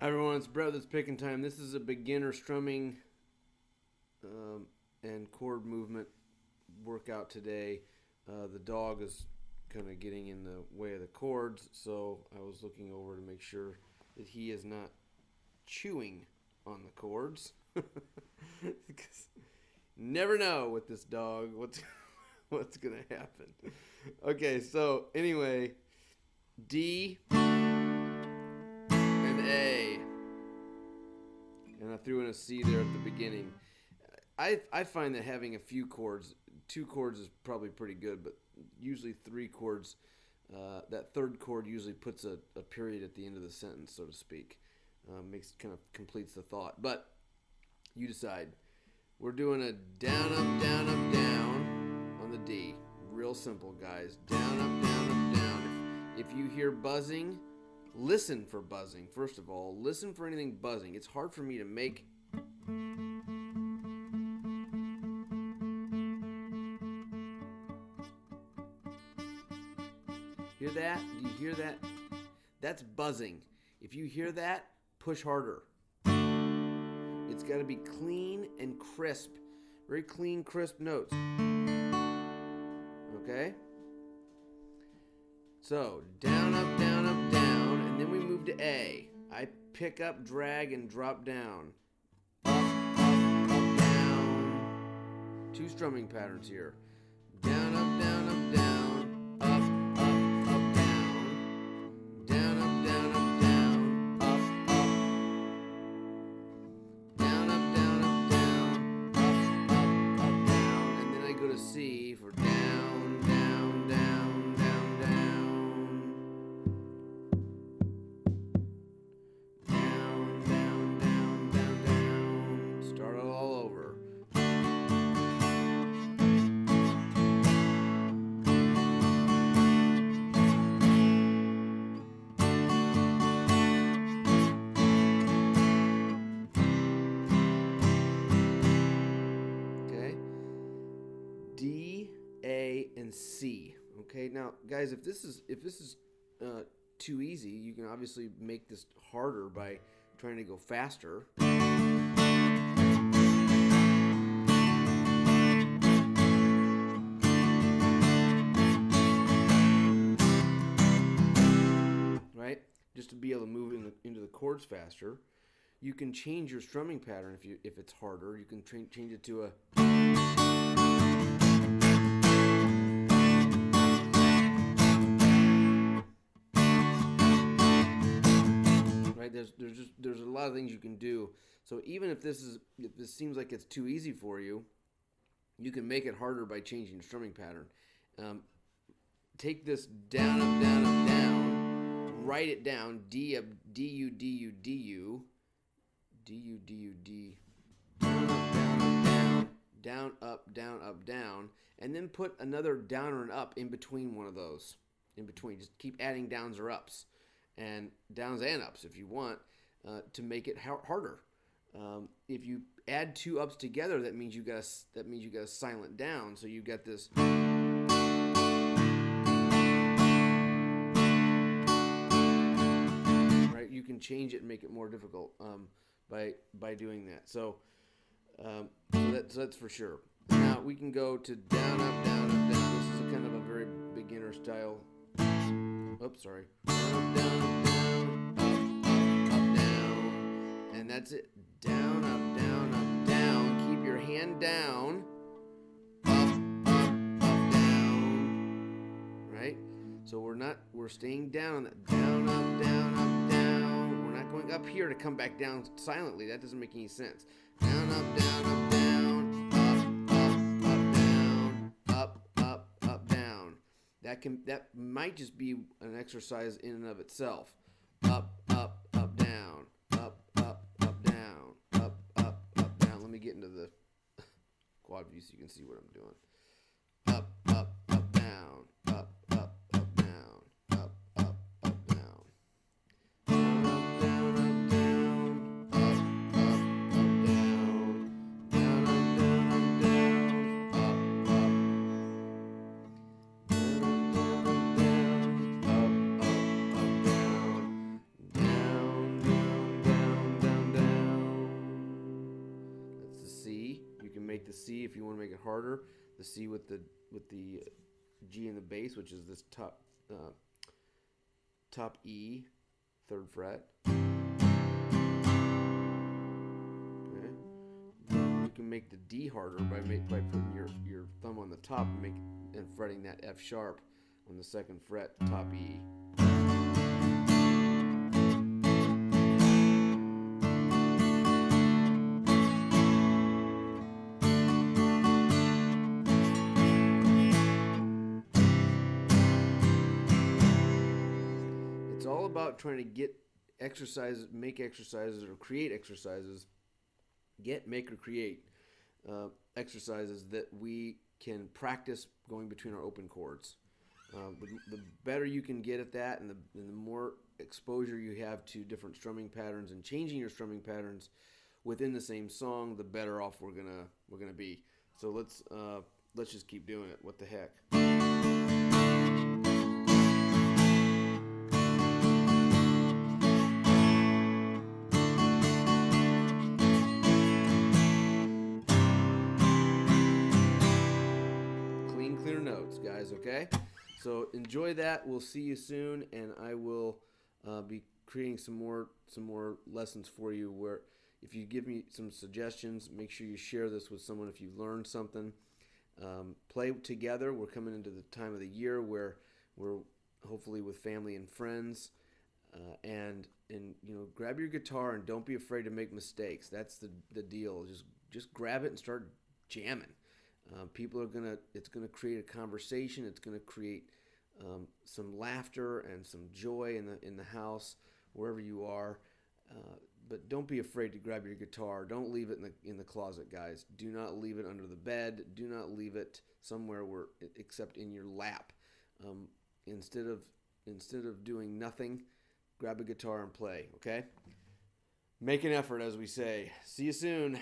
Hi everyone, it's Brett. It's picking time. This is a beginner strumming and chord movement workout today. The dog is kind of getting in the way of the chords, so I was looking over to make sure that he is not chewing on the chords. Because never know with this dog what's gonna happen. Okay, so anyway, D and A. And I threw in a C there at the beginning. I find that having a few chords, 2 chords is probably pretty good, but usually 3 chords, that third chord usually puts a period at the end of the sentence, so to speak. Kind of completes the thought. But you decide. We're doing a down, up, down, up, down on the D. Real simple, guys. Down, up, down, up, down. If you hear buzzing, listen for buzzing. First of all, listen for anything buzzing. It's hard for me to make. Hear that? Do you hear that? That's buzzing. If you hear that, push harder. It's got to be clean and crisp. Very clean, crisp notes. Okay? So, down, up, down, up, down, and then we move to A. I pick up, drag, and drop down. Up, up, down. 2 strumming patterns here. Down, up, down, up, down. Up, up, down. Down, up, down, up, down. Up, up. Down, up, down, up, down. Up, down. And then I go to C for down, down, down, down, down. Down, down, down, down, down. Start it all over. D, A, and C. Okay, now guys, if this is too easy, you can obviously make this harder by trying to go faster. Right? Just to be able to move into the chords faster. You can change your strumming pattern if it's harder. You can change it to a. Right? There's a lot of things you can do. So even if this seems like it's too easy for you, you can make it harder by changing your strumming pattern. Take this down, up, down, up, down. Write it down. D up, D U D U D U. D U D U D. Down, up, down, up, down. Down, up, down, up, down. And then put another down or an up in between one of those. In between. Just keep adding downs or ups. And downs and ups if you want, to make it harder. If you add 2 ups together, that means you got a silent down. So you got this. Right? You can change it and make it more difficult by doing that. So that's for sure. Now we can go to down, up, down, up, down. This is kind of a very beginner style. Oops, sorry. Down, down, up, down. And that's it. Down, up, down, up, down. Keep your hand down. Up, down. Right? So we're staying down on that. Down, up, down, up, down. We're not going up here to come back down silently. That doesn't make any sense. Down, up, down, up, down. That might just be an exercise in and of itself. Up, up, up, down. Up, up, up, down. Up, up, up, down. Let me get into the quad view so you can see what I'm doing. Up, up, up, down. Up, up, up, down. Up, up, up, down. Down, up, down, up, down. Up, up, up, down. Down, up, down, up, down. Up, up. Down, make the C if you want to make it harder. The C with the G in the bass, which is this top E, 3rd fret. Okay. You can make the D harder by putting your thumb on the top and fretting that F sharp on the 2nd fret, top E. It's all about trying to get exercises, make exercises, or create exercises. Make, or create exercises that we can practice going between our open chords. The better you can get at that, and the more exposure you have to different strumming patterns and changing your strumming patterns within the same song, the better off we're gonna be. So let's just keep doing it. What the heck? Clear notes, guys. Okay, so enjoy that. We'll see you soon, and I will be creating some more lessons for you, where if you give me some suggestions, make sure you share this with someone if you've learned something. Play together. We're coming into the time of the year where we're hopefully with family and friends, and grab your guitar and don't be afraid to make mistakes. That's the deal. Just grab it and start jamming. It's gonna create a conversation. It's gonna create some laughter and some joy in the house, wherever you are. But don't be afraid to grab your guitar. Don't leave it in the closet, guys. Do not leave it under the bed. Do not leave it somewhere except in your lap. Instead of doing nothing, grab a guitar and play. Okay? Make an effort, as we say. See you soon.